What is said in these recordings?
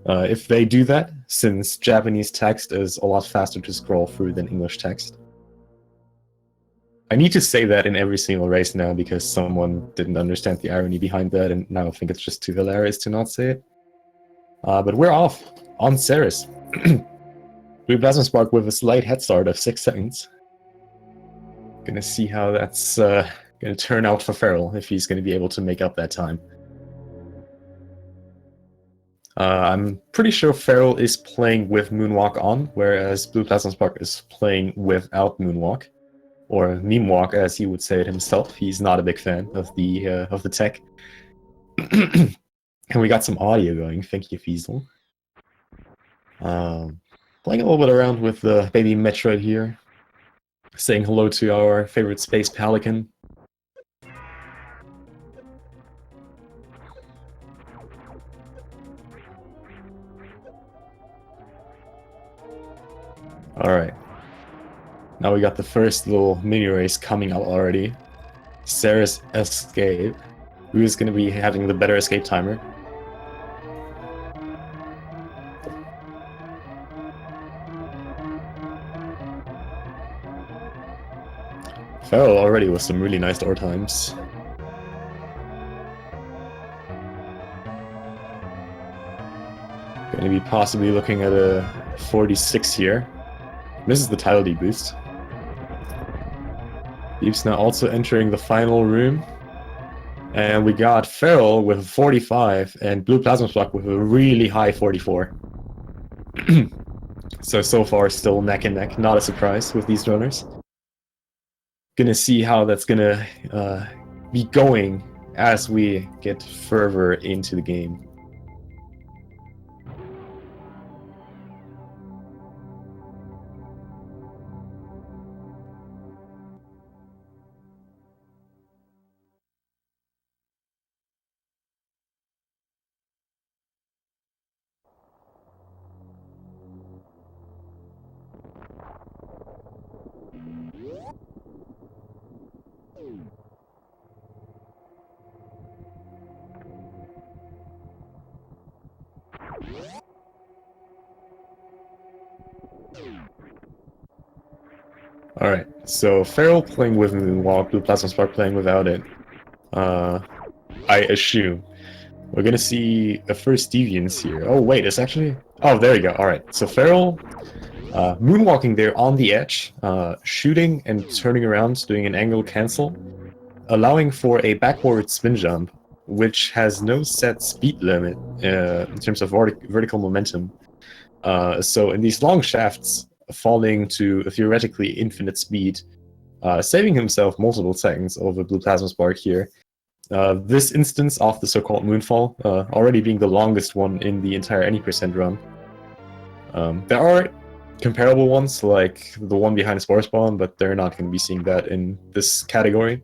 if they do that, since Japanese text is a lot faster to scroll through than English text. I need to say that in every single race now because someone didn't understand the irony behind that, and now I think it's just too hilarious to not say it. But we're off on Ceres. BluePlasmaSpark with a slight head start of 6 seconds. Gonna see how that's gonna turn out for Feral, if he's gonna be able to make up that time. I'm pretty sure Feral is playing with Moonwalk on, whereas BluePlasmaSpark is playing without Moonwalk, or Memewalk, as he would say it himself. He's not a big fan of the tech. And we got some audio going. Thank you, Fiesel. Playing a little bit around with the baby Metroid here, saying hello to our favorite space pelican. Alright. Now we got the first little mini race coming up already. Ceres escape. Who's going to be having the better escape timer? Feral already with some really nice door times. Going to be possibly looking at a 46 here. This is the title deboost. Deep's now also entering the final room. And we got Feral with 45 and BluePlasmaSpark with a really high 44. So far still neck and neck, not a surprise with these runners. Gonna see how that's gonna be going as we get further into the game. Alright, so Feral playing with Moonwalk, BluePlasmaSpark playing without it. I assume. We're gonna see a first deviance here. Oh wait, it's actually... Oh, there you go. Alright, so Feral moonwalking there on the edge, shooting and turning around, doing an angle cancel, allowing for a backward spin jump, which has no set speed limit in terms of vertical momentum. So in these long shafts, falling to a theoretically infinite speed, saving himself multiple seconds over BluePlasmaSpark here. This instance of the so-called moonfall already being the longest one in the entire any percent run. There are comparable ones, like the one behind Spore Spawn, but they're not going to be seeing that in this category.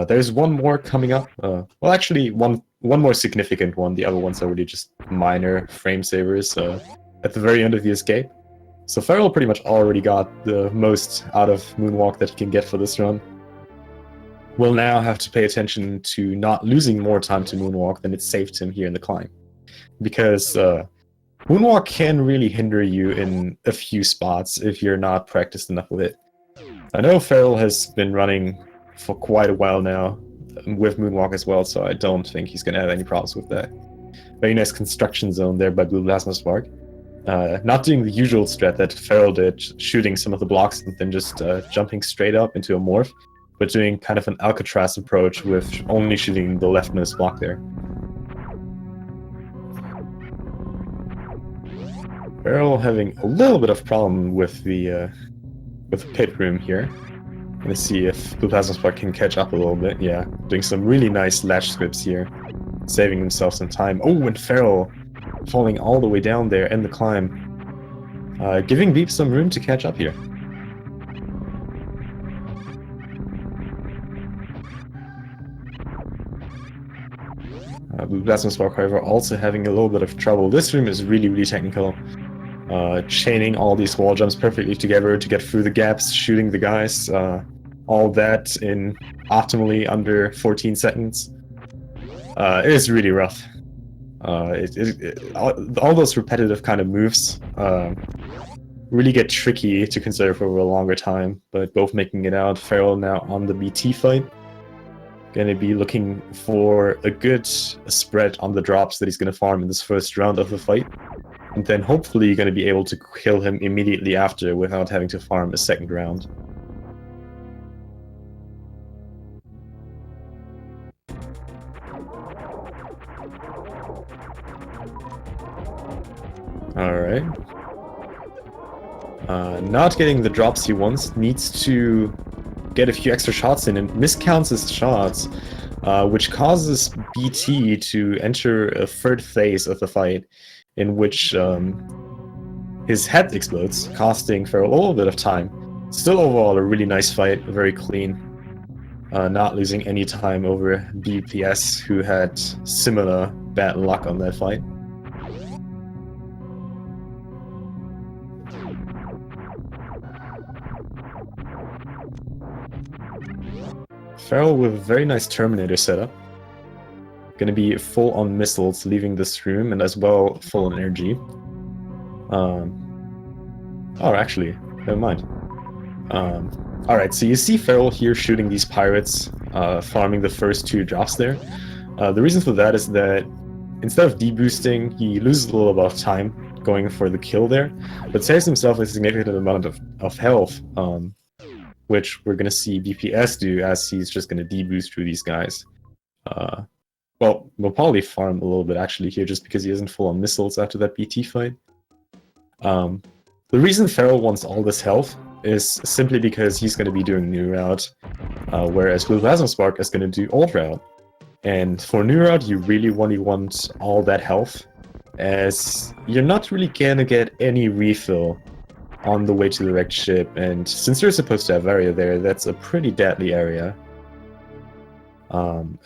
There's one more coming up. Well, actually, one more significant one. The other ones are really just minor frame savers at the very end of the escape. So Feral pretty much already got the most out of Moonwalk that he can get for this run. We'll now have to pay attention to not losing more time to Moonwalk than it saved him here in the climb. Because Moonwalk can really hinder you in a few spots if you're not practiced enough with it. I know Feral has been running for quite a while now with Moonwalk as well, so I don't think he's going to have any problems with that. Very nice construction zone there by BluePlasmaSpark. Not doing the usual strat that Feral did, shooting some of the blocks and then just jumping straight up into a morph, but doing kind of an Alcatraz approach with only shooting the leftmost block there. Feral having a little bit of problem with the pit room here. Let's see if BluePlasmaSpark can catch up a little bit. Yeah, doing some really nice latch scripts here, saving himself some time. Oh, and Feral falling all the way down there in the climb, giving Beep some room to catch up here. BluePlasmaSpark, however, also having a little bit of trouble. This room is really, really technical. Chaining all these wall jumps perfectly together to get through the gaps, shooting the guys, all that in optimally under 14 seconds. It is really rough. All those repetitive kind of moves really get tricky to conserve over a longer time, but both making it out. Feral now on the BT fight. Gonna be looking for a good spread on the drops that he's gonna farm in this first round of the fight. And then hopefully you're gonna be able to kill him immediately after without having to farm a second round. Alright. Not getting the drops he wants, needs to get a few extra shots in and miscounts his shots, which causes BT to enter a third phase of the fight in which his head explodes, costing Feral a little bit of time. Still overall a really nice fight, very clean. Not losing any time over BPS, who had similar bad luck on that fight. Feral with a very nice Terminator setup. Gonna be full on missiles leaving this room, and as well full on energy. Oh, actually, never mind. Alright, so you see Feral here shooting these pirates, farming the first 2 drops there. The reason for that is that instead of deboosting, he loses a little bit of time going for the kill there, but saves himself a significant amount of health, which we're going to see BPS do as he's just going to deboost through these guys. Well, we'll probably farm a little bit actually here just because he isn't full on missiles after that BT fight. The reason Feral wants all this health is simply because he's going to be doing New Route, whereas BluePlasmaSpark is going to do Old Route. And for New Route, you really want all that health, as you're not really going to get any refill on the way to the wrecked ship, and since you're supposed to have area there, that's a pretty deadly area.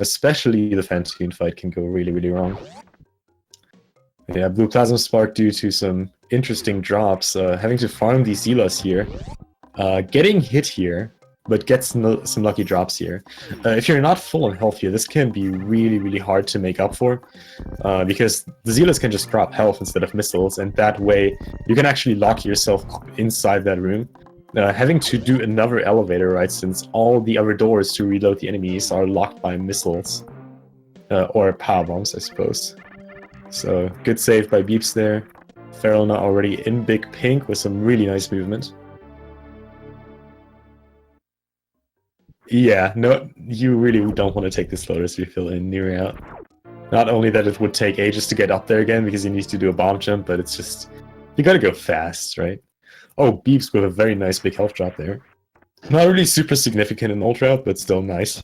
Especially the Fantoon fight can go really, really wrong. Yeah, BluePlasmaSpark, due to some interesting drops, having to farm these Zelas here, getting hit here, but gets some lucky drops here. If you're not full on health here, this can be really, really hard to make up for, because the Zealots can just drop health instead of missiles, and that way you can actually lock yourself inside that room, having to do another elevator, right, since all the other doors to reload the enemies are locked by missiles, or power bombs, I suppose. So, good save by Beeps there. Feral now already in big pink with some really nice movement. Yeah, no, you really don't want to take this Lotus refill in New Route. Not only that it would take ages to get up there again because you need to do a bomb jump, but it's just, you gotta go fast, right? Oh, Beeps with a very nice big health drop there. Not really super significant in Old Route, but still nice.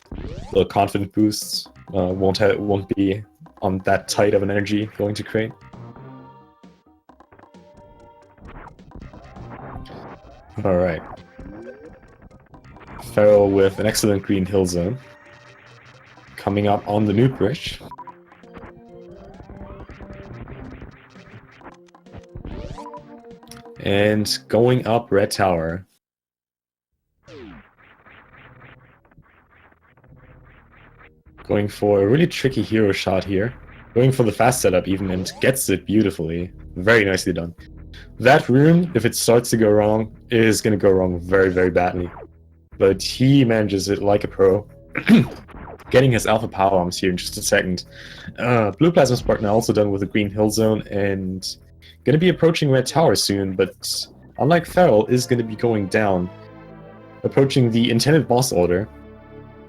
The confident boosts won't be on that tight of an energy going to create. Alright. Feral with an excellent green hill zone. Coming up on the nuke bridge. And going up red tower. Going for a really tricky hero shot here. Going for the fast setup even, and gets it beautifully. Very nicely done. That room, if it starts to go wrong, is going to go wrong very, very badly. But he manages it like a pro. Getting his alpha power bombs here in just a second. BluePlasmaSpark now also done with the green hill zone, and going to be approaching red tower soon, but unlike Feral, is going to be going down. Approaching the intended boss order,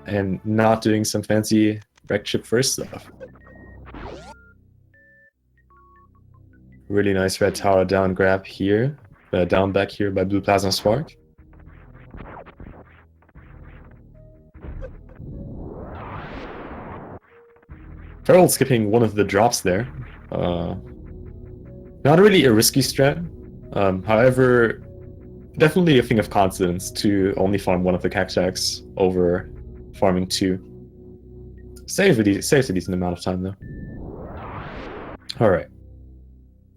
and not doing some fancy wrecked ship first stuff. Really nice red tower down grab here. Down back here by BluePlasmaSpark. Feral skipping one of the drops there. Not really a risky strat. However, definitely a thing of confidence to only farm one of the cactacs over farming 2. Saves a decent amount of time though. Alright.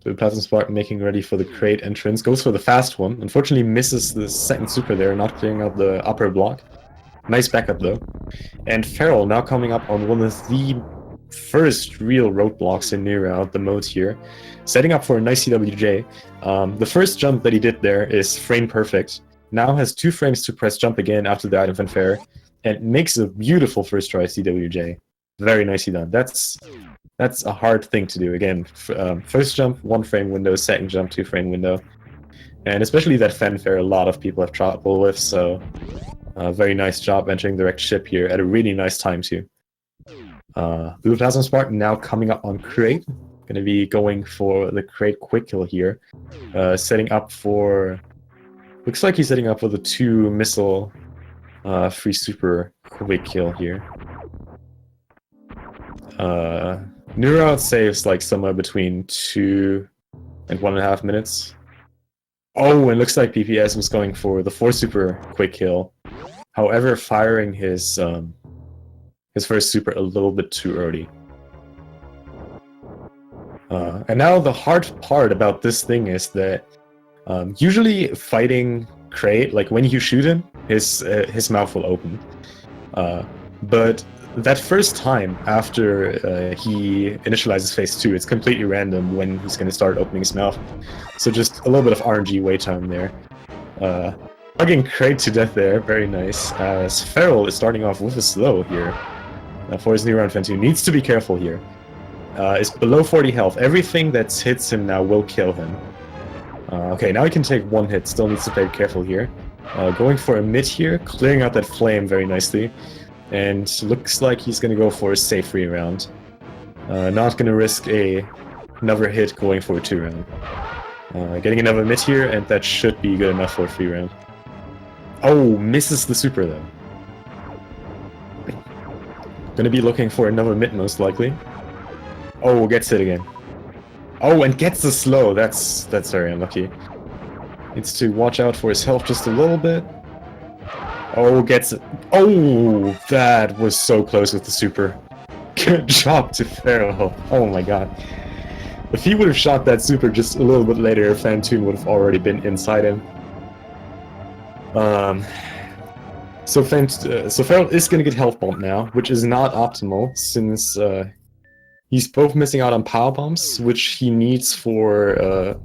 BluePlasmaSpark making ready for the crate entrance. Goes for the fast one. Unfortunately misses the second super there, not clearing out the upper block. Nice backup though. And Feral now coming up on one of the first real roadblocks in new route, the mode here, setting up for a nice CWJ. The first jump that he did there is frame perfect. Now has 2 frames to press jump again after the item fanfare, and makes a beautiful first try CWJ. Very nicely done. That's a hard thing to do. Again, first jump, 1 frame window, second jump, 2 frame window. And especially that fanfare, a lot of people have trouble with, so very nice job entering the wrecked ship here at a really nice time too. BluePlasmaSpark now coming up on crate. Gonna be going for the crate quick kill here. Setting up for... Looks like he's setting up for the 2 missile free super quick kill here. New route saves like somewhere between 2 and 1.5 minutes. Oh, and looks like PPS was going for the 4 super quick kill. However, firing his first super a little bit too early. And now the hard part about this thing is that usually fighting Crate, like when you shoot him, his mouth will open. But that first time after he initializes phase 2, it's completely random when he's going to start opening his mouth. So just a little bit of RNG wait time there. Bugging Crate to death there, very nice. As Feral is starting off with a slow here. For his new round Fentu, needs to be careful here. Is below 40 health. Everything that hits him now will kill him. Okay, now he can take 1 hit, still needs to play careful here. Going for a mid here, clearing out that flame very nicely. And looks like he's going to go for a safe 3 round. Not going to risk another hit going for a 2 round. Getting another mid here, and that should be good enough for a 3 round. Oh, misses the super though. Gonna be looking for another mid most likely. Oh, gets it again. Oh, and gets the slow. That's very unlucky. Needs to watch out for his health just a little bit. Oh, gets it. Oh, that was so close with the super. Good job to Feral. Oh my god. If he would have shot that super just a little bit later, Fantoon would have already been inside him. So Feral is going to get health bomb now, which is not optimal since he's both missing out on power bombs, which he needs for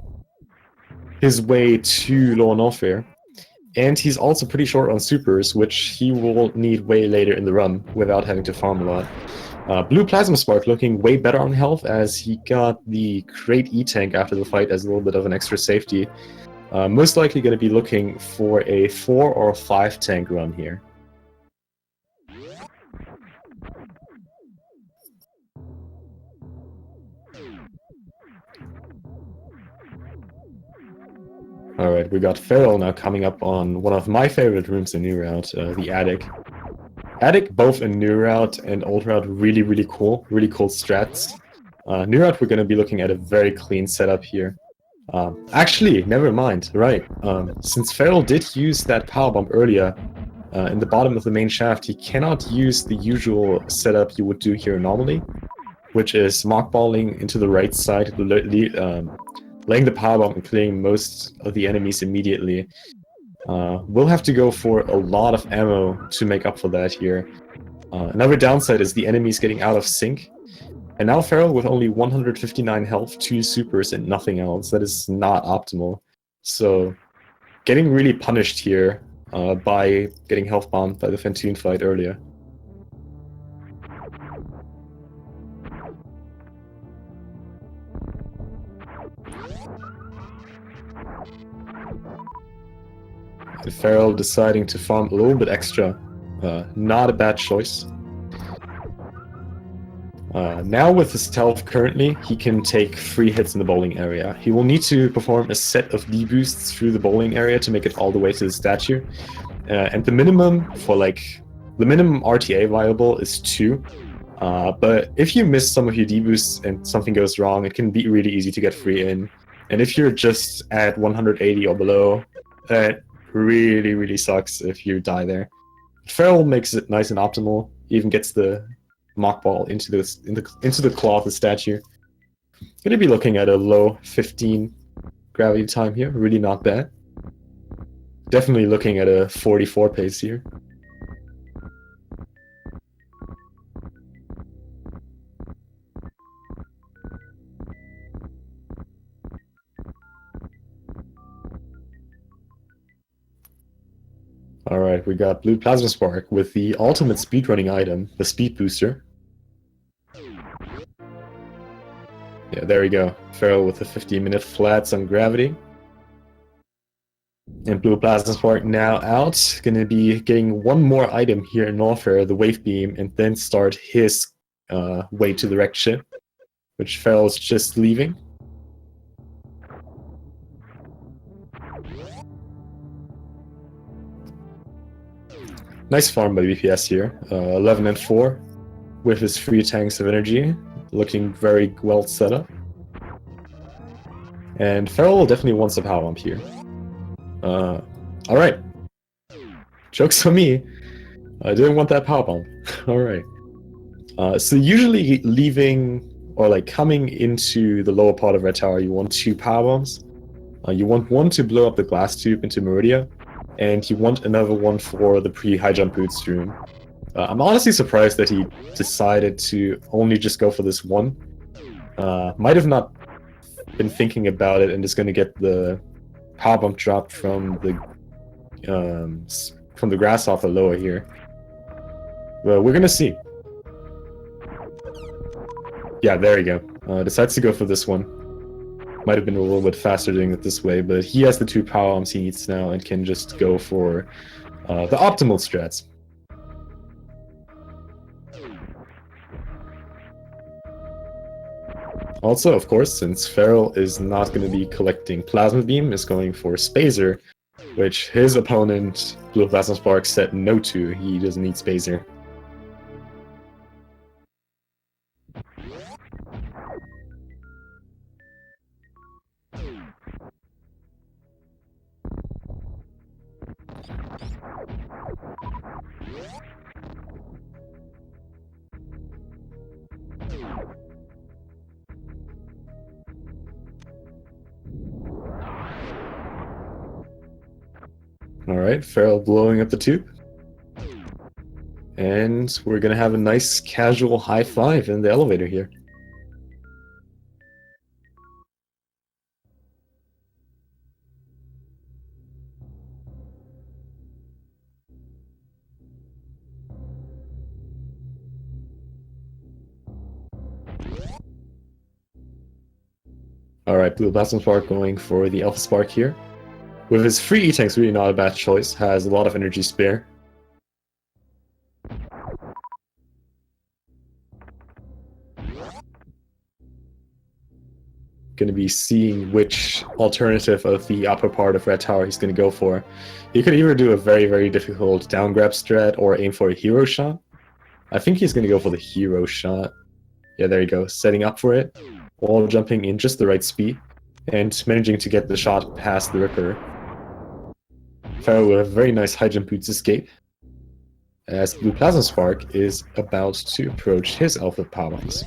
his way to low on welfare, and he's also pretty short on supers, which he will need way later in the run without having to farm a lot. BluePlasmaSpark looking way better on health as he got the Crate E-Tank after the fight as a little bit of an extra safety. Most likely going to be looking for a 4 or 5 tank run here. Alright, we got Feral now coming up on one of my favorite rooms in New Route, the Attic. Attic, both in New Route and Old Route, really cool strats. New Route, we're going to be looking at a very clean setup here. Actually, never mind, right. Since Feral did use that power bomb earlier, in the bottom of the main shaft, he cannot use the usual setup you would do here normally, which is mockballing into the right side, laying the power bomb and clearing most of the enemies immediately. We'll have to go for a lot of ammo to make up for that here. Another downside is the enemies getting out of sync. And now Feral with only 159 health, 2 supers, and nothing else. That is not optimal. So, getting really punished here by getting health bombed by the Fantoon fight earlier. And Feral deciding to farm a little bit extra. Not a bad choice. Now with his health currently, he can take 3 hits in the bowling area. He will need to perform a set of D-boosts through the bowling area to make it all the way to the statue. And the minimum for the minimum RTA viable is 2. But if you miss some of your D-boosts and something goes wrong, it can be really easy to get free in. And if you're just at 180 or below, that really sucks if you die there. Feral makes it nice and optimal, even gets the mock ball into the claw of the statue. Gonna be looking at a low 15 gravity time here, really not bad. Definitely looking at a 44 pace here. Alright, we got BluePlasmaSpark with the ultimate speedrunning item, the Speed Booster. Yeah, there we go. Feral with the 15-minute flats on gravity. And BluePlasmaSpark now out. Gonna be getting one more item here in Warfare, the Wave Beam, and then start his way to the wrecked ship, which Feral's just leaving. Nice farm by BPS here. 11 and 4 with his 3 tanks of energy. Looking very well set up. And Feral definitely wants a power bump here. Alright. Joke's on me. I didn't want that power bump. Alright. So usually leaving, or like coming into the lower part of Red Tower, you want 2 power bombs. You want one to blow up the glass tube into Meridia, and you want another one for the pre-high jump boots room. I'm honestly surprised that he decided to only just go for this one. Might have not been thinking about it and is going to get the power bump dropped from the grasshopper lower here. Well, we're gonna see. Yeah, there you go. Decides to go for this one. Might have been a little bit faster doing it this way, but he has the 2 power arms he needs now and can just go for the optimal strats. Also, of course, since Feral is not going to be collecting Plasma Beam, is going for Spazer, which his opponent, BluePlasmaSpark, said no to. He doesn't need Spazer. Alright, Feral blowing up the tube. And we're gonna have a nice casual high five in the elevator here. Alright, BluePlasmaSpark going for the Alpha Spark here. With his 3 E-Tanks, really not a bad choice, has a lot of energy spare. Gonna be seeing which alternative of the upper part of Red Tower he's gonna go for. He could either do a very, very difficult down grab strat or aim for a hero shot. I think he's gonna go for the hero shot. Yeah, there you go, setting up for it, while jumping in just the right speed, and managing to get the shot past the Ripper. Feral with a very nice high jump boots escape, as BluePlasmaSpark is about to approach his alpha power bombs.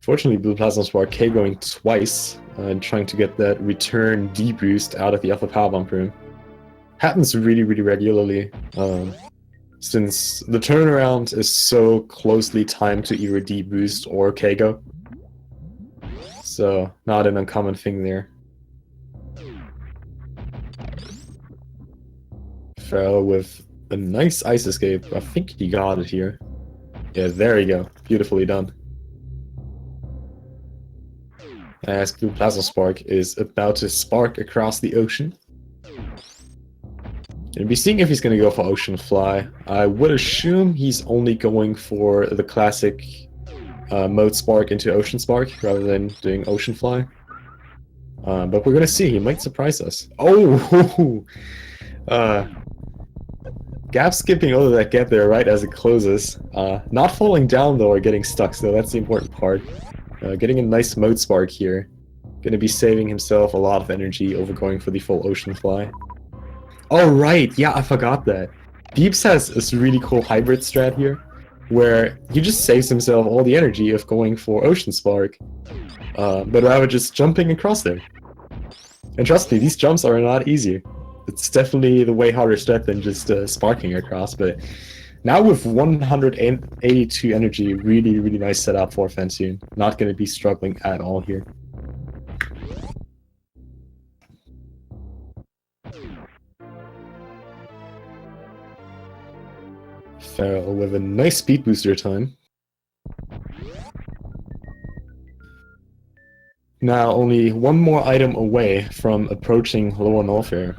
Fortunately, BluePlasmaSpark K going twice and trying to get that return D-boost out of the Alpha Power Bump room. Happens really, really regularly, since the turnaround is so closely timed to either D-boost or K-go. So, not an uncommon thing there. Feral with a nice ice escape. I think he got it here. Yeah, there you go. Beautifully done. As BluePlasmaSpark is about to spark across the ocean. And be seeing if he's going to go for Ocean Fly. I would assume he's only going for the classic mode Spark into Ocean Spark rather than doing Ocean Fly. But we're going to see. He might surprise us. Oh! Gap skipping over that get there right as it closes. Not falling down though or getting stuck, so that's the important part. Getting a nice mode spark here. Gonna be saving himself a lot of energy over going for the full Ocean Fly. Oh right, yeah, I forgot that. Beeps has this really cool hybrid strat here, where he just saves himself all the energy of going for Ocean Spark. but rather just jumping across them. And trust me, these jumps are not easy. It's definitely the way harder step than just sparking across, but now with 182 energy, really nice setup for Fantune. Not going to be struggling at all here. Feral with a nice speed booster time. Now only one more item away from approaching lower Norfair,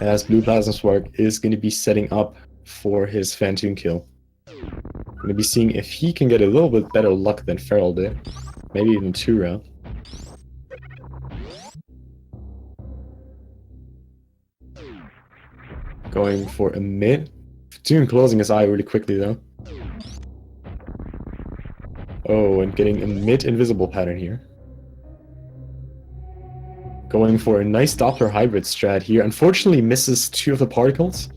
as BluePlasmaSpark is going to be setting up for his Fantune kill. Going to be seeing if he can get a little bit better luck than Feral did. Maybe even 2 rounds. Going for a mid. Fantune closing his eye really quickly though. Oh, and getting a mid invisible pattern here. Going for a nice Doppler hybrid strat here. Unfortunately misses 2 of the particles.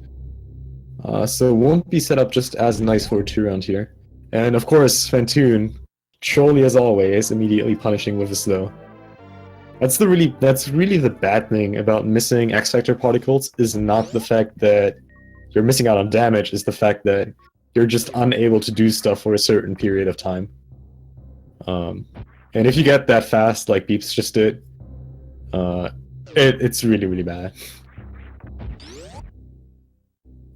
So won't be set up just as nice for a 2 round here. And of course, Fantune, trolly as always, immediately punishing with a slow. That's really the bad thing about missing X-Factor particles, is not the fact that you're missing out on damage, is the fact that you're just unable to do stuff for a certain period of time. And if you get that fast, like Beeps just did, it's really bad.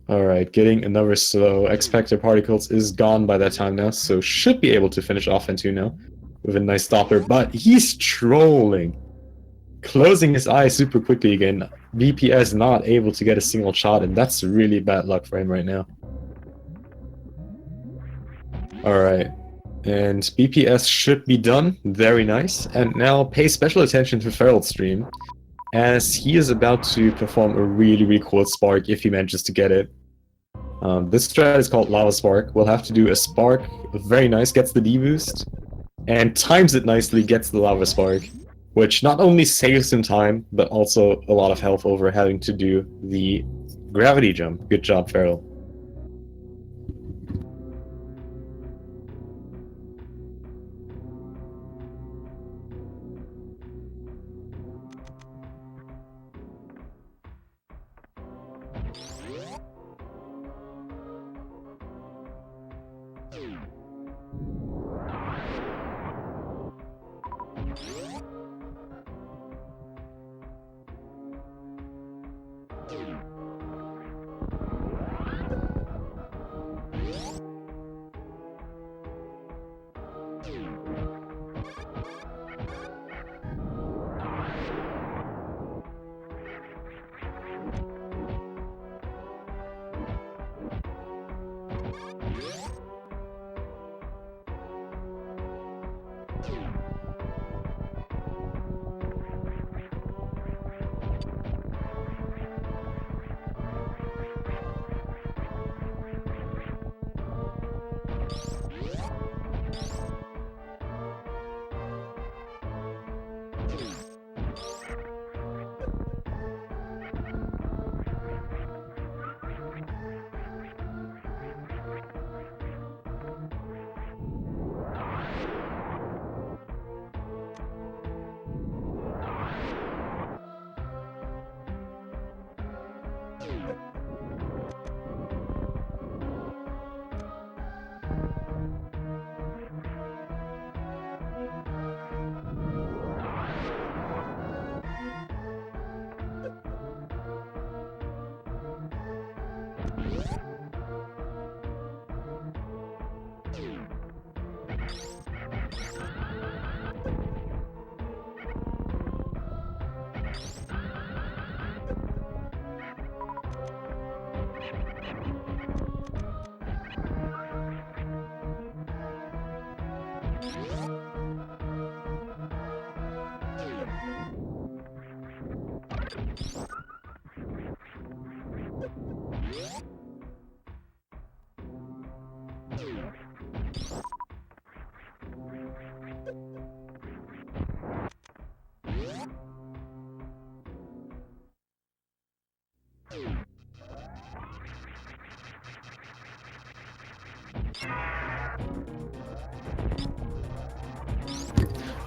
Alright, getting another slow. X-Factor particles is gone by that time now, so should be able to finish off Fantune now with a nice stopper, but he's trolling. Closing his eye super quickly again. BPS not able to get a single shot, and that's really bad luck for him right now. Alright, and BPS should be done. Very nice. And now pay special attention to Feral's stream, as he is about to perform a really cool spark if he manages to get it. This strat is called Lava Spark. We'll have to do a spark, very nice, gets the D-boost, and times it nicely, gets the Lava Spark, which not only saves him time, but also a lot of health over having to do the gravity jump. Good job, Feral.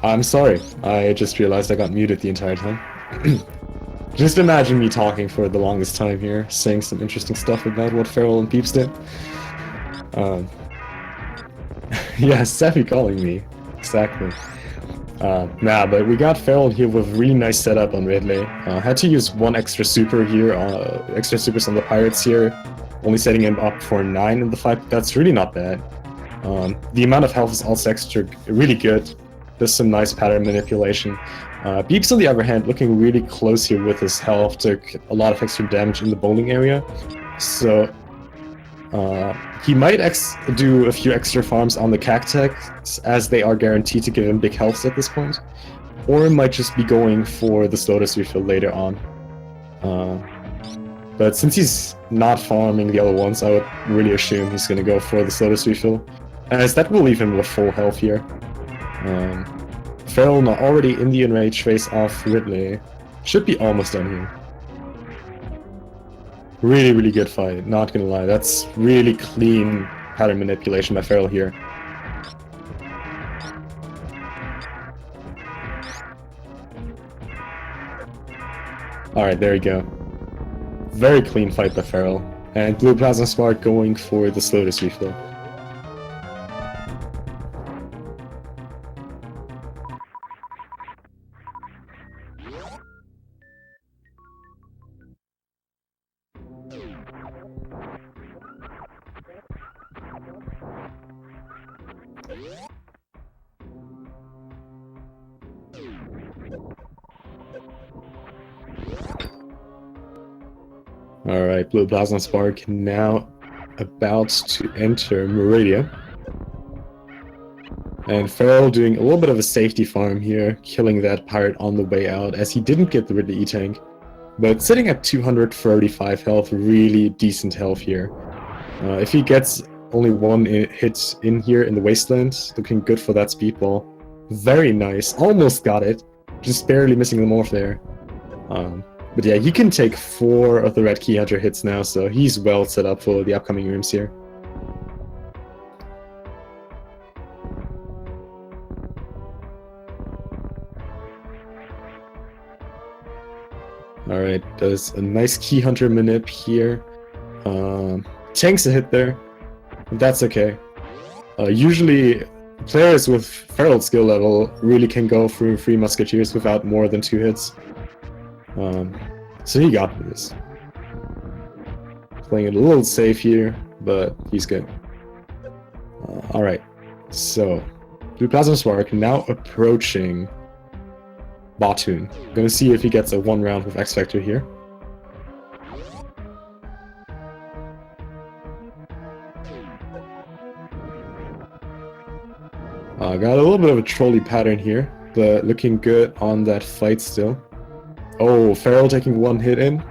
I'm sorry. I just realized I got muted the entire time. Just imagine me talking for the longest time here, saying some interesting stuff about what Feral and Peeps did. Yeah, Steffi calling me. Exactly. Nah, but we got Feral here with really nice setup on Ridley. Had to use one extra super here, extra supers on the Pirates here, only setting him up for 9 in the fight. That's really not bad. The amount of health is also extra, really good. There's some nice pattern manipulation. Beeps, on the other hand, looking really close here with his health, took a lot of extra damage in the bowling area. So he might do a few extra farms on the Cactex, as they are guaranteed to give him big health at this point. Or might just be going for the Slotus refill later on. But since he's not farming the other ones, I would really assume he's going to go for the Slotus refill, as that will leave him with full health here. Feral now already in the enrage phase off Ridley. Should be almost done here. Really, really good fight, not gonna lie. That's really clean pattern manipulation by Feral here. Alright, there we go. Very clean fight by Feral. And BluePlasmaSpark going for the Slotus refill. Alright, BluePlasmaSpark now about to enter Meridia. And Feral doing a little bit of a safety farm here, killing that pirate on the way out, as he didn't get the Ridley E-Tank. But sitting at 235 health, really decent health here. If he gets only one hit in here in the Wasteland, looking good for that speedball. Very nice, almost got it, just barely missing the morph there. But yeah, he can take 4 of the red key hunter hits now, so he's well set up for the upcoming rooms here. Alright, does a nice key hunter manip here. Tanks a hit there. That's okay. Usually, players with Feral skill level really can go through 3 Musketeers without more than 2 hits. So he got this. Playing it a little safe here, but he's good. Alright, so BluePlasmaSpark now approaching Batoon. Gonna see if he gets a 1 round with X Factor here. Got a little bit of a trolley pattern here, but looking good on that fight still. Oh, Feral taking 1 hit in.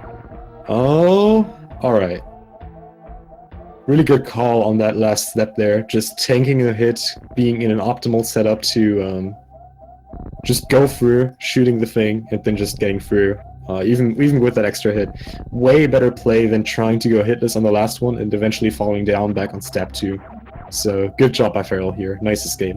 Oh, alright. Really good call on that last step there. Just tanking a hit, being in an optimal setup to just go through, shooting the thing, and then just getting through. Even with that extra hit. Way better play than trying to go hitless on the last one and eventually falling down back on step 2. So, good job by Feral here. Nice escape.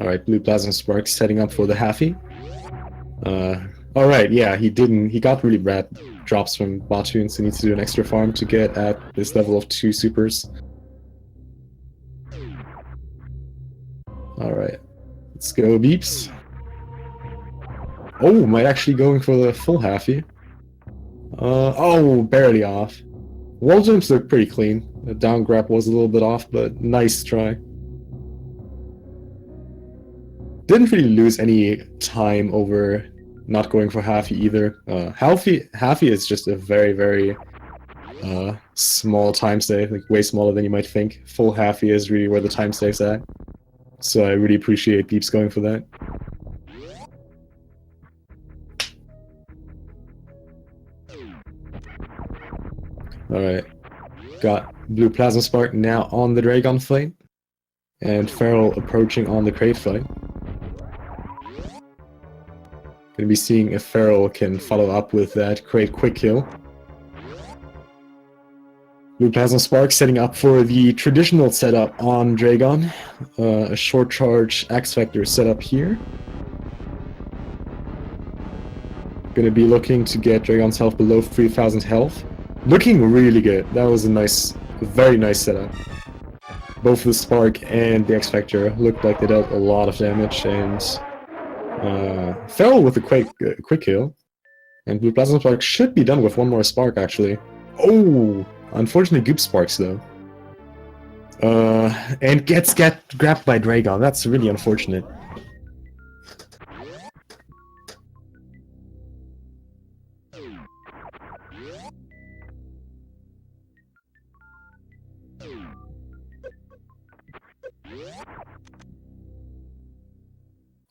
Alright, BluePlasmaSpark setting up for the halfie. Alright, yeah, he got really bad drops from Batoon, so he needs to do an extra farm to get at this level of 2 supers. Alright, let's go Beeps. Oh, might actually going for the full halfie. Oh, barely off. Wall jumps look pretty clean. The down grab was a little bit off, but nice try. Didn't really lose any time over not going for halfie either. Halfie is just a very, very small time save, like way smaller than you might think. Full halfie is really where the time save's at. So I really appreciate Beeps going for that. Alright. Got BluePlasmaSpark now on the Dragon Flame. And Feral approaching on the Crate Fight. Gonna be seeing if Feral can follow up with that great quick kill. BluePlasmaSpark setting up for the traditional setup on Dragon. A short charge X Factor setup here. Gonna be looking to get Dragon's health below 3000 health. Looking really good. That was a very nice setup. Both the Spark and the X Factor looked like they dealt a lot of damage, and Feral with a quick kill. And BluePlasmaSpark should be done with one more Spark, actually. Oh! Unfortunately, Goop Sparks, though. And gets grabbed by Dragon. That's really unfortunate.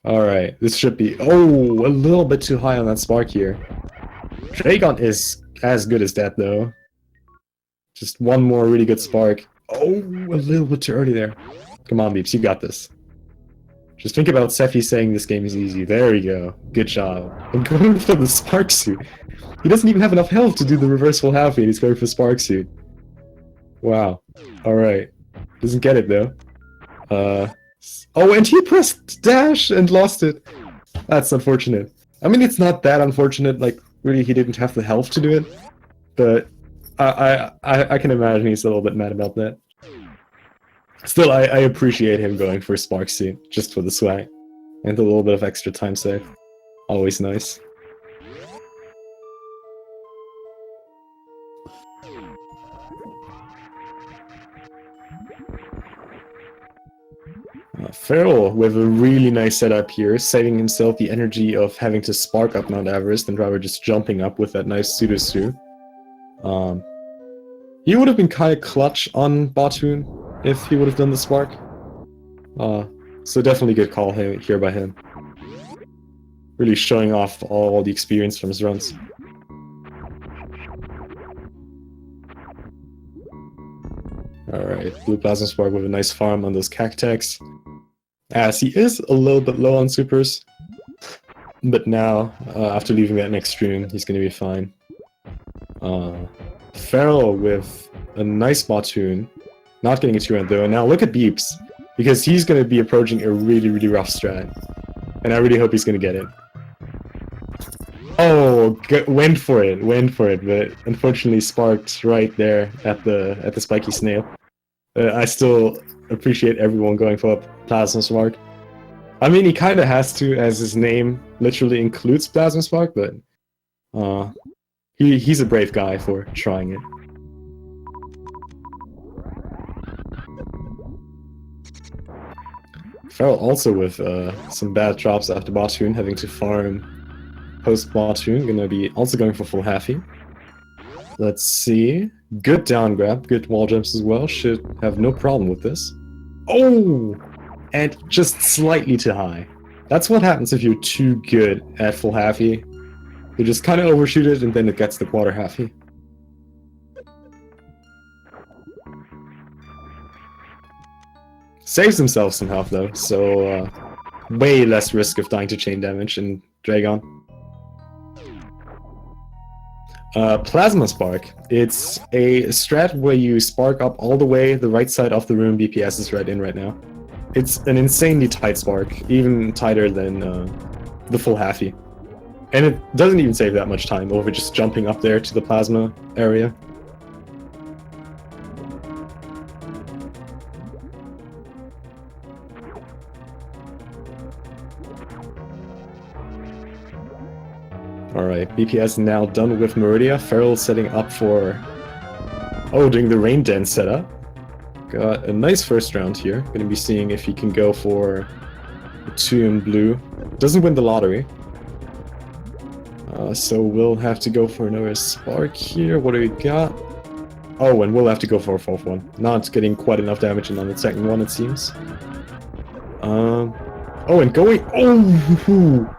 Alright, this should be... Oh, a little bit too high on that Spark here. Dragon is as good as that, though. Just one more really good Spark. Oh, a little bit too early there. Come on, Beeps, you got this. Just think about Sephi saying this game is easy. There we go. Good job. And going for the Spark Suit. He doesn't even have enough health to do the reverse full half and he's going for Spark Suit. Wow. Alright. Doesn't get it, though. Oh, and he pressed dash and lost it. That's unfortunate. I mean, it's not that unfortunate. Like, really, he didn't have the health to do it. But I can imagine he's a little bit mad about that. Still, I appreciate him going for Spark Suit, just for the swag. And a little bit of extra time save. Always nice. Feral with a really nice setup here, saving himself the energy of having to spark up Mount Everest and rather just jumping up with that nice pseudo-su. He would have been kind of clutch on Batoon if he would have done the spark. So definitely good call here by him. Really showing off all the experience from his runs. Alright, BluePlasmaSpark with a nice farm on those Cactex. As he is a little bit low on supers, but now, after leaving that next stream, he's going to be fine. Feral with a nice Batoon, not getting a 2-round though, and now look at Beeps, because he's going to be approaching a really, really rough strat, and I really hope he's going to get it. Oh, went for it, but unfortunately sparked right there at the spiky snail. I still appreciate everyone going for BluePlasmaSpark. I mean, he kind of has to, as his name literally includes BluePlasmaSpark, but he's a brave guy for trying it. Feral also with some bad drops after Batoon, having to farm post Batoon, gonna be also going for full halfy. Let's see. Good down grab, good wall jumps as well. Should have no problem with this. Oh! And just slightly too high. That's what happens if you're too good at full halfy. You just kind of overshoot it and then it gets the quarter halfy. Saves himself some health though, so way less risk of dying to chain damage in Dragon. Plasma Spark. It's a strat where you spark up all the way the right side of the room BPS is right in right now. It's an insanely tight spark, even tighter than the full halfy. And it doesn't even save that much time over just jumping up there to the plasma area. Alright, BPS now done with Meridia. Feral setting up for... Oh, doing the Rain Dance setup. Got a nice first round here. Gonna be seeing if he can go for a 2 in blue. Doesn't win the lottery. So we'll have to go for another spark here. What do we got? Oh, and we'll have to go for a 4th one. Not getting quite enough damage in on the second one, it seems. Oh, and going... Oh!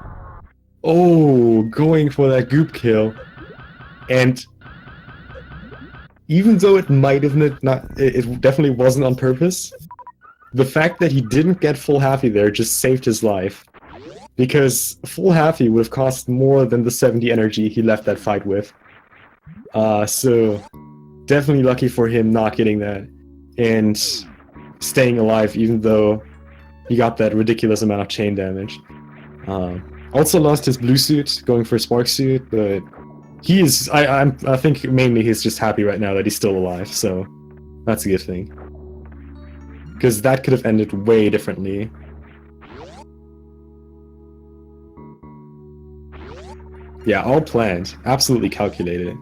Oh, going for that goop kill. And even though it might have not, it definitely wasn't on purpose, the fact that he didn't get full halfy there just saved his life. because full Happy would have cost more than the 70 energy he left that fight with. So definitely lucky for him not getting that and staying alive, even though he got that ridiculous amount of chain damage. Also lost his blue suit, going for Spark suit, but he is. I think mainly he's just happy right now that he's still alive, so that's a good thing. Because that could have ended way differently. Yeah, all planned, absolutely calculated.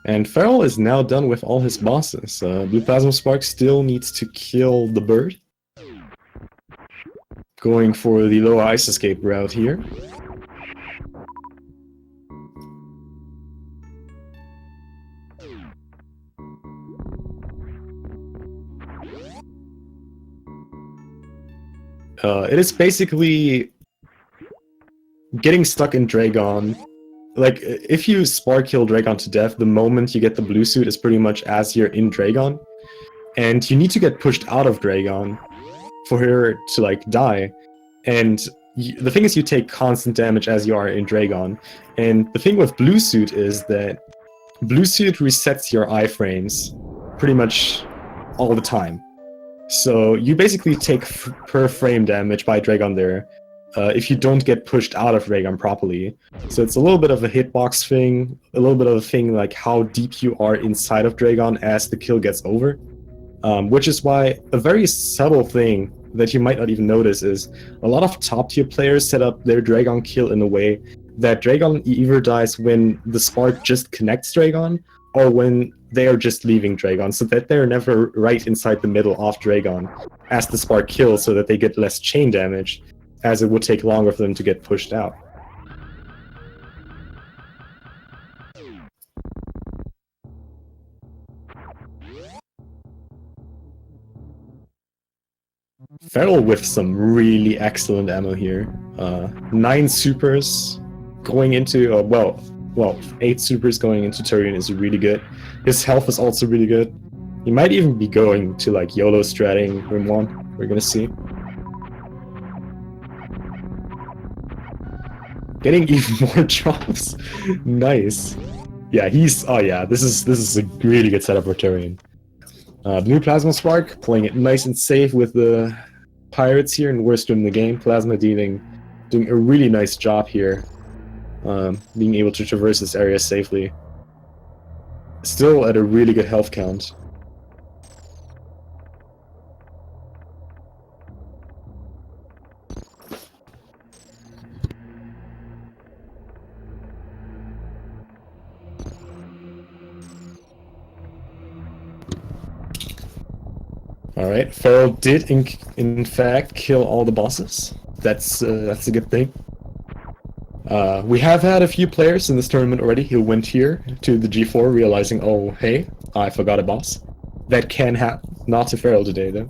And Feral is now done with all his bosses. BluePlasmaSpark still needs to kill the bird. Going for the low ice escape route here. It is basically getting stuck in Dragon. Like, if you Spark kill Dragon to death, the moment you get the blue suit is pretty much as you're in Dragon. And you need to get pushed out of Dragon for her to, like, die. And the thing is, you take constant damage as you are in Dragon. And the thing with blue suit is that blue suit resets your iframes pretty much all the time. So you basically take per frame damage by Dragon there if you don't get pushed out of Dragon properly. So it's a little bit of a hitbox thing, a little bit of a thing like how deep you are inside of Dragon as the kill gets over. Which is why a very subtle thing that you might not even notice is a lot of top tier players set up their Dragon kill in a way that Dragon either dies when the spark just connects Dragon or when they are just leaving Dragon, so that they're never right inside the middle of Dragon as the spark kills, so that they get less chain damage, as it would take longer for them to get pushed out. Feral with some really excellent ammo here. 9 supers going into, well, 8 supers going into Turian is really good. His health is also really good. He might even be going to like YOLO stratting Room 1. We're gonna see. Getting even more drops. Nice. Yeah, he's. Oh yeah, this is a really good setup for Turian. BluePlasmaSpark playing it nice and safe with the pirates here in worst room in the game. Plasma doing a really nice job here. Being able to traverse this area safely. Still at a really good health count. Alright, Feral did in fact kill all the bosses. That's a good thing. We have had a few players in this tournament already who went here to the G4 realizing, oh, hey, I forgot a boss. That can happen. Not to Feral today, though.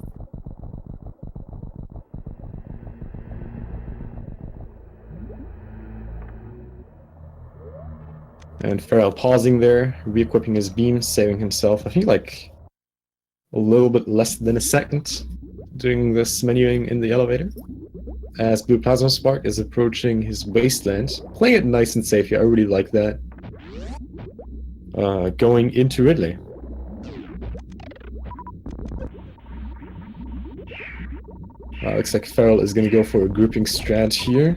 And Feral pausing there, re-equipping his beam, saving himself, I think, like, a little bit less than a second doing this menuing in the elevator. As BluePlasmaSpark is approaching his wasteland, playing it nice and safe here, I really like that. Going into Ridley. Looks like Feral is going to go for a grouping strat here.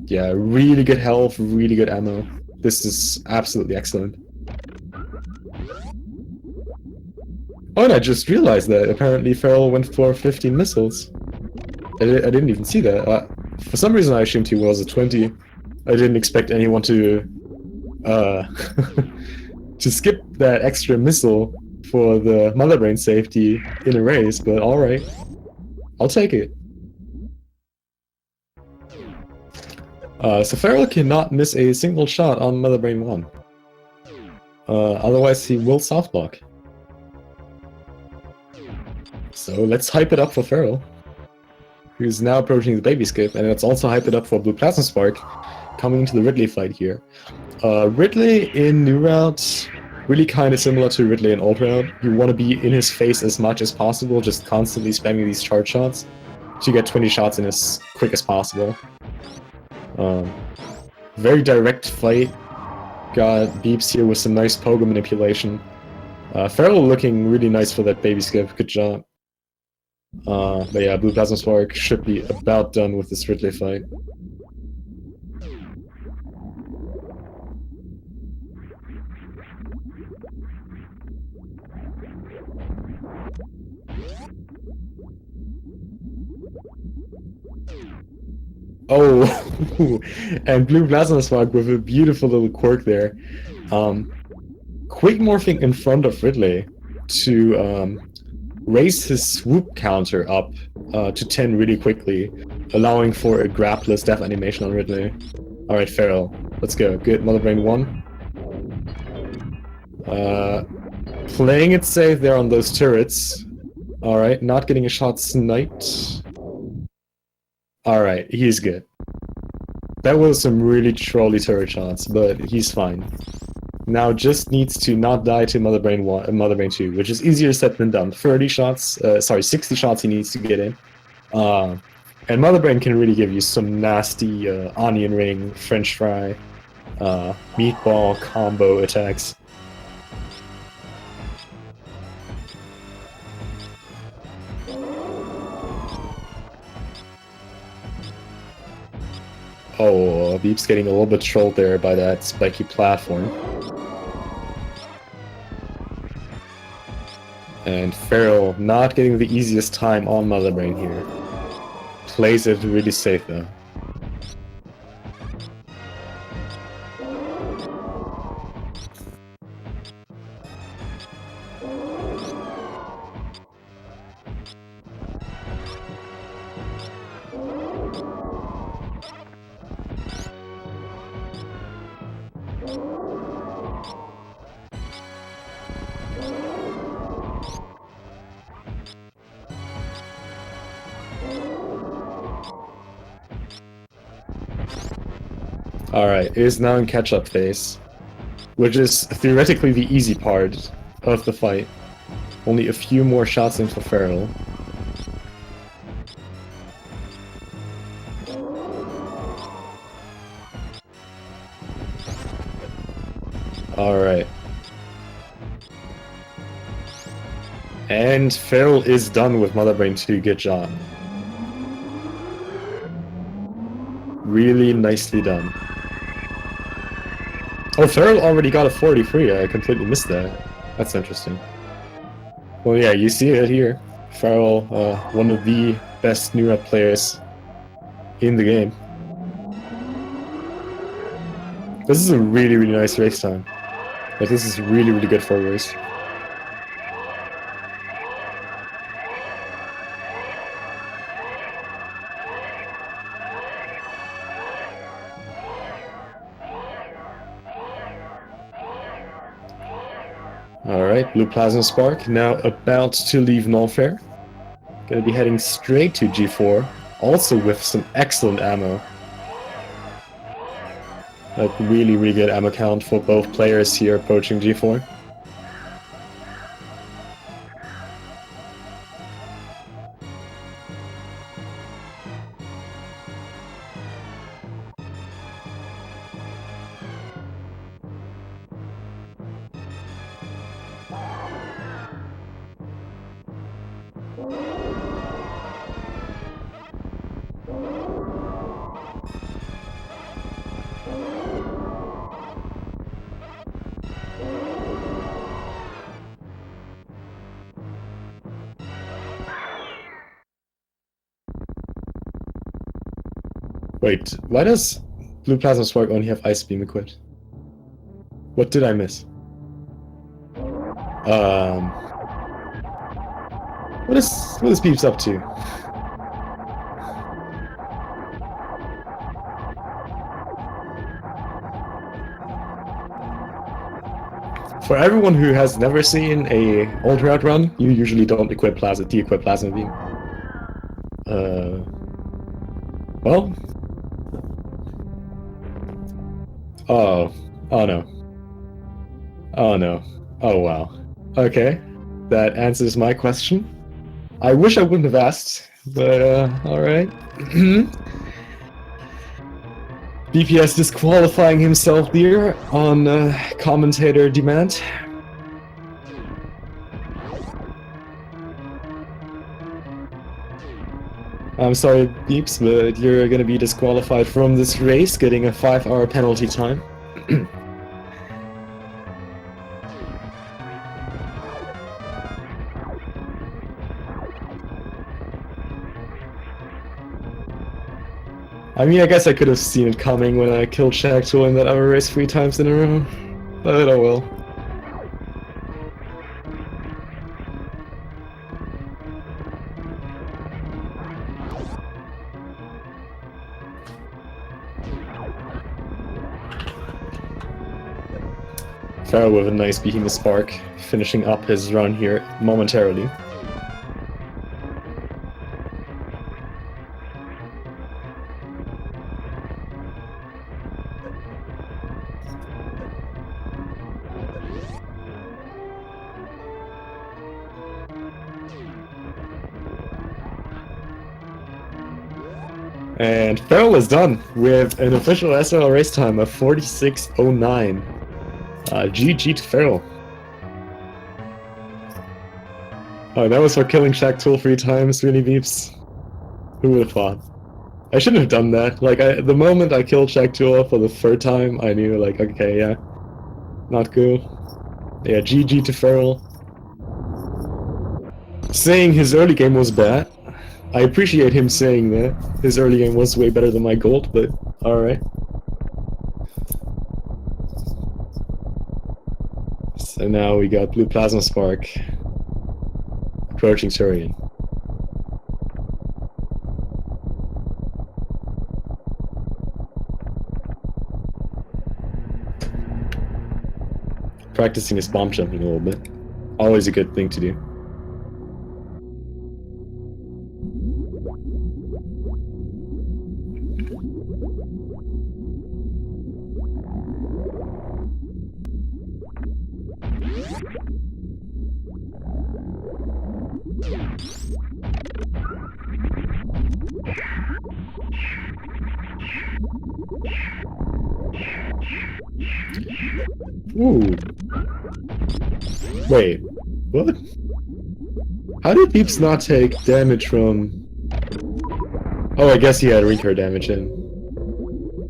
Yeah, really good health, really good ammo. This is absolutely excellent. Oh, and I just realized that apparently Feral went for 15 missiles. I didn't even see that. For some reason I assumed he was a 20. I didn't expect anyone to to skip that extra missile for the mother brain safety in a race, but alright. I'll take it. So Feral cannot miss a single shot on Mother Brain 1. Otherwise he will soft block. So let's hype it up for Feral, who's now approaching the baby skip, and let's also hype it up for BluePlasmaSpark coming into the Ridley fight here. Ridley in New Route Really kind of similar to Ridley and Old Round. You want to be in his face as much as possible, just constantly spamming these charge shots to get 20 shots in as quick as possible. Very direct fight. Got Beeps here with some nice pogo manipulation. Feral looking really nice for that baby skip. Good job. But yeah, BluePlasmaSpark should be about done with this Ridley fight. Oh, and BluePlasmaSpark with a beautiful little quirk there. Quick morphing in front of Ridley to raise his swoop counter up to 10 really quickly, allowing for a grapless death animation on Ridley. Alright, Feral, let's go. Good, Mother Brain 1. Playing it safe there on those turrets. Alright, not getting a shot sniped. Alright, he's good. That was some really trolly turret shots, but he's fine. Now just needs to not die to Mother Brain 1 and Mother Brain 2, which is easier said than done. 30 shots, 60 shots he needs to get in. And Mother Brain can really give you some nasty onion ring, french fry, meatball combo attacks. Oh, Beep's getting a little bit trolled there by that spiky platform. And Feral not getting the easiest time on Mother Brain here. Plays it really safe though. Alright, it is now in catch-up phase, which is theoretically the easy part of the fight. Only a few more shots in for Feral. Alright. And Feral is done with Mother Brain 2, good job. Really nicely done. Oh, Feral already got a 43. I completely missed that. That's interesting. Well, yeah, you see it here. Feral, one of the best new rep players in the game. This is a really, really nice race time. Like, this is really, really good for a race. Alright, BluePlasmaSpark now about to leave Nullfair. Gonna be heading straight to G4, also with some excellent ammo. Like, really, really good ammo count for both players here approaching G4. Wait, why does BluePlasmaSpark only have Ice Beam equipped? What did I miss? What is Beeps up to? For everyone who has never seen a old route run, you usually don't equip de-equip Plasma Beam. Well... Oh no. Oh no. Oh wow. Okay. That answers my question. I wish I wouldn't have asked, but alright. BPS disqualifying himself there on commentator demand. I'm sorry, Beeps, but you're gonna be disqualified from this race, getting a 5-hour penalty time. I mean, I guess I could have seen it coming when I killed Shagtool in that other race 3 times in a row, but oh well. Feral with a nice Behemoth Spark, finishing up his run here momentarily. And Feral is done with an official SRL race time of 46:09. GG to Feral. Oh, that was for killing Shagtool 3 times, really, Beeps? Who would have thought? I shouldn't have done that. Like, the moment I killed Shagtool for the 3rd time, I knew, like, okay, yeah, not cool. Yeah, GG to Feral. Saying his early game was bad. I appreciate him saying that. His early game was way better than my gold, but alright. So now we got BluePlasmaSpark approaching Turian. Practicing his bomb jumping a little bit. Always a good thing to do. Ooh. Wait, what? How did Peeps not take damage from... Oh, I guess he had recur damage in.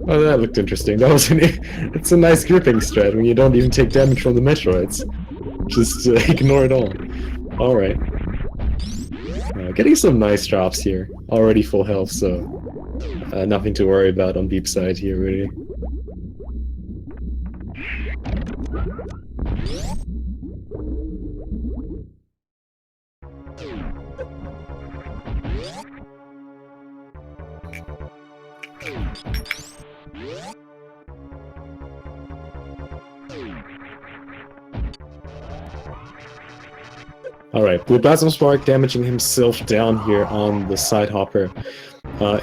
Oh, that looked interesting. That was it's a nice gripping strat when you don't even take damage from the Metroids. Just ignore it all. Alright. Getting some nice drops here. Already full health, so nothing to worry about on Beep's side here, really. Alright, BluePlasmaSpark damaging himself down here on the side hopper.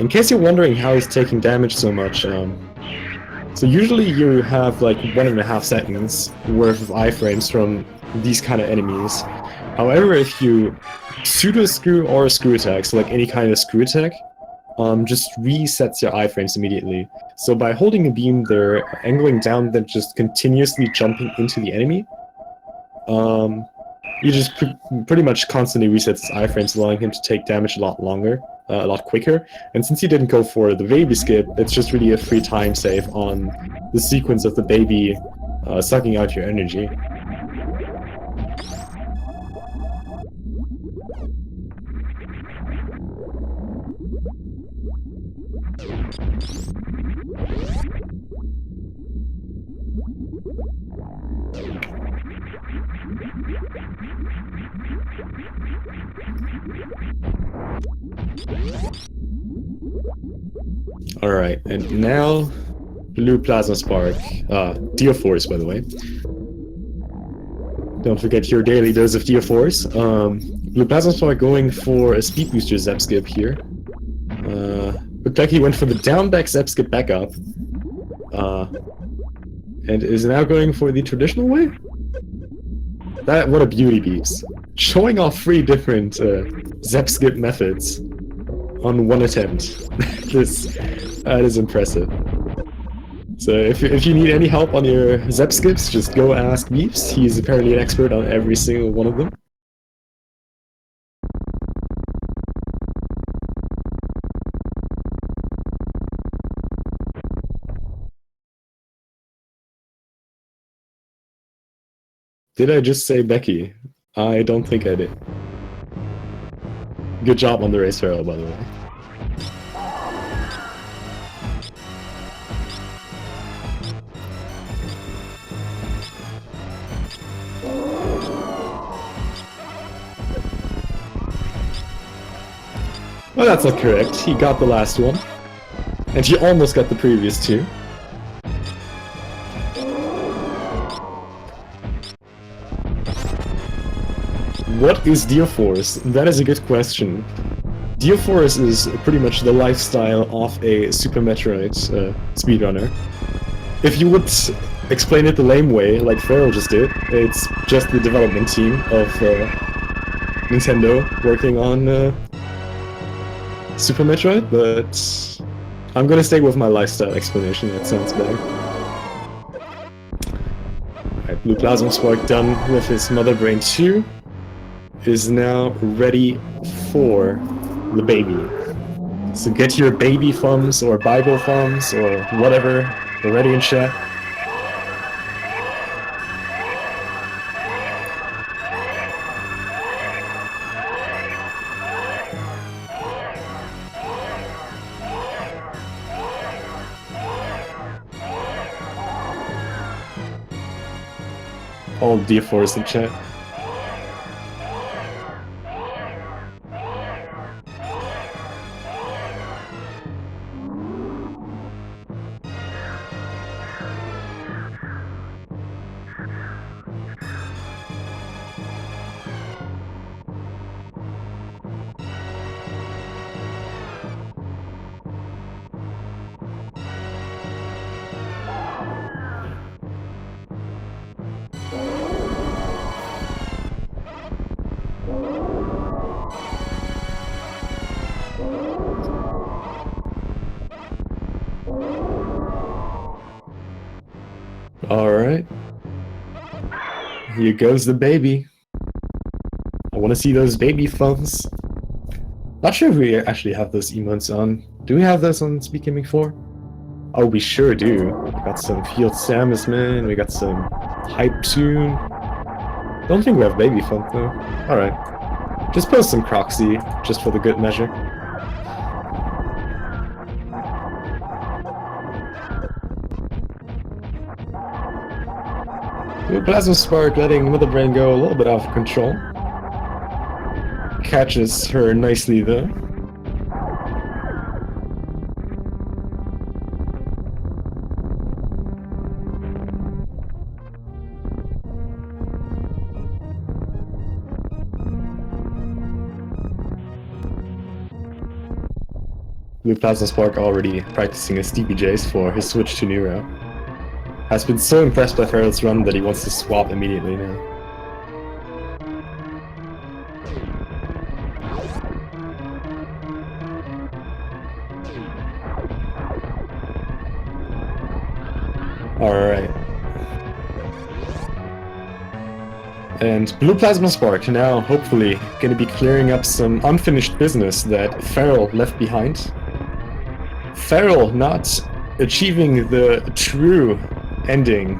In case you're wondering how he's taking damage so much, so usually you have like 1.5 seconds worth of iframes from these kind of enemies. However, if you pseudo screw or a screw attack, so like any kind of screw attack, just resets your iframes immediately. So by holding a beam there, angling down, then just continuously jumping into the enemy, you just pretty much constantly resets his iframes, allowing him to take damage a lot longer, a lot quicker. And since he didn't go for the baby skip, it's just really a free time save on the sequence of the baby sucking out your energy. Alright, and now BluePlasmaSpark, Deoforce, by the way. Don't forget your daily dose of Deoforce. BluePlasmaSpark going for a speed booster Zap Skip here. Looked like he went for the down back Zap Skip back up. And is now going for the traditional way? What a beauty, Beeps. Showing off 3 different Zep skip methods on 1 attempt. That is impressive. So if you need any help on your Zep skips, just go ask Beeps. He's apparently an expert on every single one of them. Did I just say Becky? I don't think I did. Good job on the race, Feral, by the way. Well, that's not correct. He got the last one. And he almost got the previous 2. What is Geoforce? That is a good question. Geoforce is pretty much the lifestyle of a Super Metroid speedrunner. If you would explain it the lame way, like Feral just did, it's just the development team of Nintendo working on Super Metroid, but I'm gonna stay with my lifestyle explanation, that sounds better. Alright, BluePlasmaSpark done with his Mother Brain 2. Is now ready for the baby. So get your baby thumbs or Bible thumbs or whatever ready in chat. All D4s in chat. Alright. Here goes the baby. I want to see those baby thumbs. Not sure if we actually have those emotes on. Do we have those on Speed Gaming 4? Oh, we sure do. We got some Field Samus, man. We got some Hype Tune. Don't think we have baby thumb though. Alright. Just post some Croxy, just for the good measure. BluePlasmaSpark letting Mother Brain go a little bit out of control. Catches her nicely though. BluePlasmaSpark already practicing his DPJs for his switch to Neuro. Has been so impressed by Feral's run that he wants to swap immediately now. Alright. And BluePlasmaSpark now hopefully going to be clearing up some unfinished business that Feral left behind. Feral not achieving the true ending,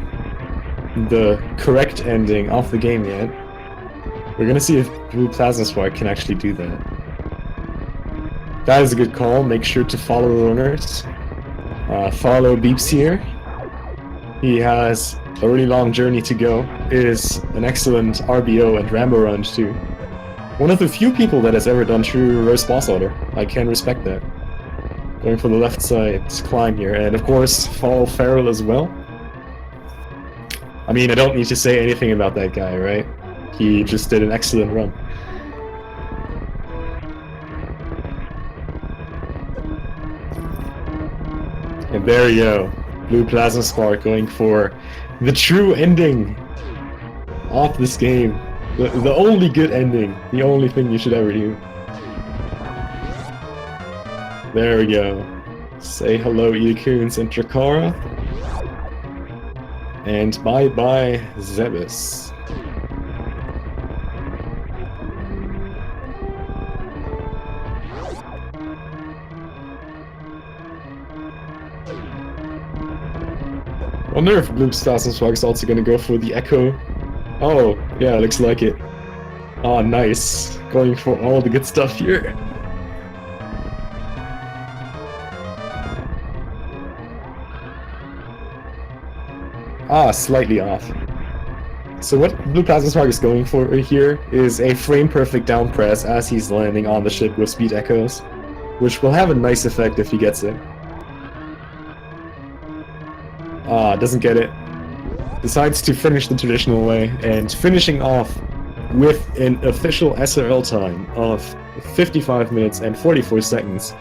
the correct ending of the game yet. We're gonna see if BluePlasmaSpark can actually do that. That is a good call. Make sure to follow the runners. Follow Beeps here. He has a really long journey to go. Is an excellent RBO and Rambo run too. One of the few people that has ever done true reverse boss order. I can respect that. Going for the left side climb here, and of course follow Feral as well. I mean, I don't need to say anything about that guy, right? He just did an excellent run. And there you go. BluePlasmaSpark going for the true ending off this game. The only good ending. The only thing you should ever do. There we go. Say hello, Itakuns and Drakara. And bye-bye, Zebus. Wonder if BluePlasmaSpark is also gonna go for the Echo. Oh, yeah, looks like it. Ah, nice. Going for all the good stuff here. Ah, slightly off. So what BluePlasmaSpark is going for here is a frame-perfect down press as he's landing on the ship with speed echoes, which will have a nice effect if he gets it. Ah, doesn't get it. Decides to finish the traditional way, and finishing off with an official SRL time of 55 minutes and 44 seconds.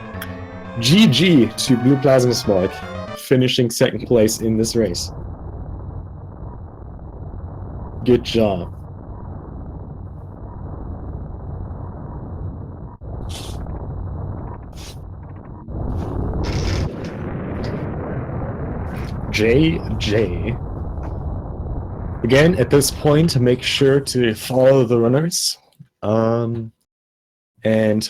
GG to BluePlasmaSpark, finishing second place in this race. Good job. JJ. Again, at this point, make sure to follow the runners. And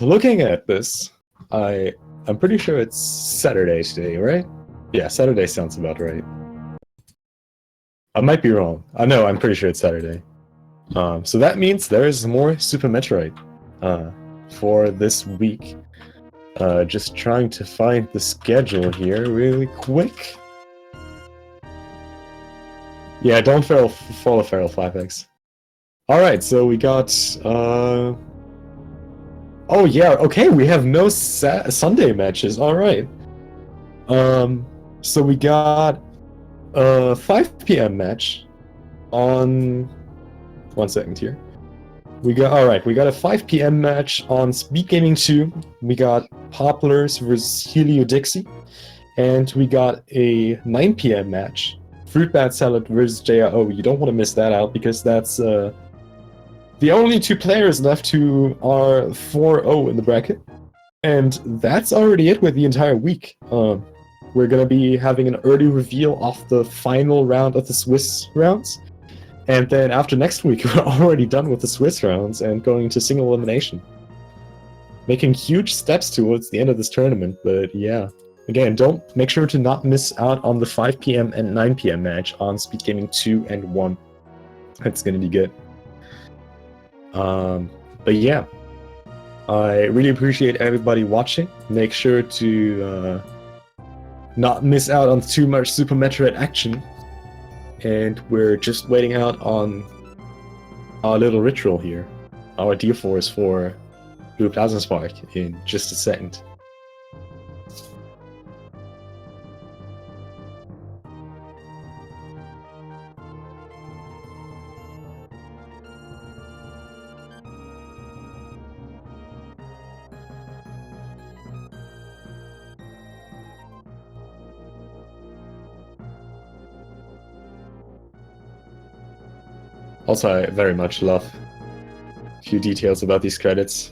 looking at this, I'm pretty sure it's Saturday today, right? Yeah, Saturday sounds about right. I might be wrong. No, I'm pretty sure it's Saturday. So that means there's more Super Metroid for this week. Just trying to find the schedule here really quick. Yeah, don't follow Feral5x. Alright, so we got... Oh yeah, okay, we have no Sunday matches, alright. So we got a 5 p.m. match on... 1 second here. We got a 5 p.m. match on Speed Gaming 2. We got Poplars vs Helio Dixie. And we got a 9 p.m. match. Fruit Bat Salad vs JRO. You don't want to miss that out because that's the only 2 players left who are 4-0 in the bracket. And that's already it with the entire week. We're going to be having an early reveal of the final round of the Swiss rounds. And then after next week, we're already done with the Swiss rounds and going to single elimination. Making huge steps towards the end of this tournament, but yeah. Again, make sure to not miss out on the 5 p.m. and 9 p.m. match on Speed Gaming 2 and 1. That's gonna be good. But yeah. I really appreciate everybody watching. Make sure to not miss out on too much Super Metroid action. And we're just waiting out on our little ritual here. Our D-Force for BluePlasmaSpark in just a second. Also, I very much love a few details about these credits.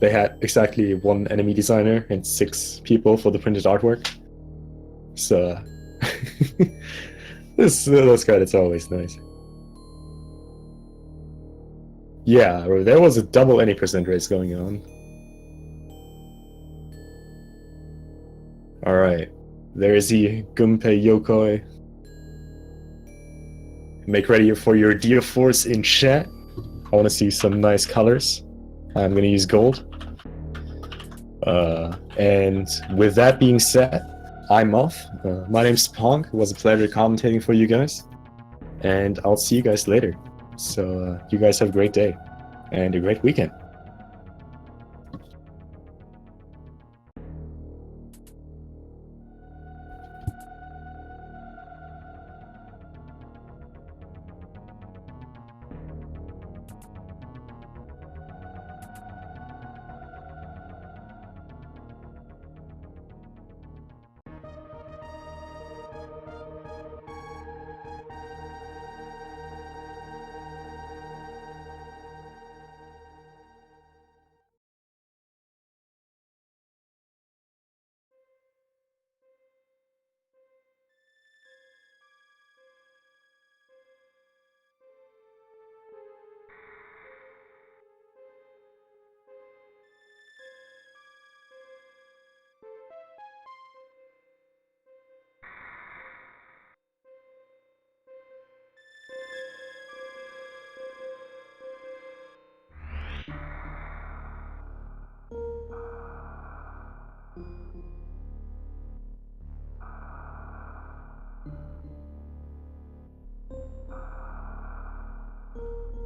They had exactly 1 enemy designer and 6 people for the printed artwork. So, those credits are always nice. Yeah, there was a double any percent race going on. Alright, there is the Gunpei Yokoi. Make ready for your D-Force in chat. I want to see some nice colors. I'm going to use gold. And with that being said, I'm off. My name's Pong. It was a pleasure commentating for you guys. And I'll see you guys later. So you guys have a great day and a great weekend.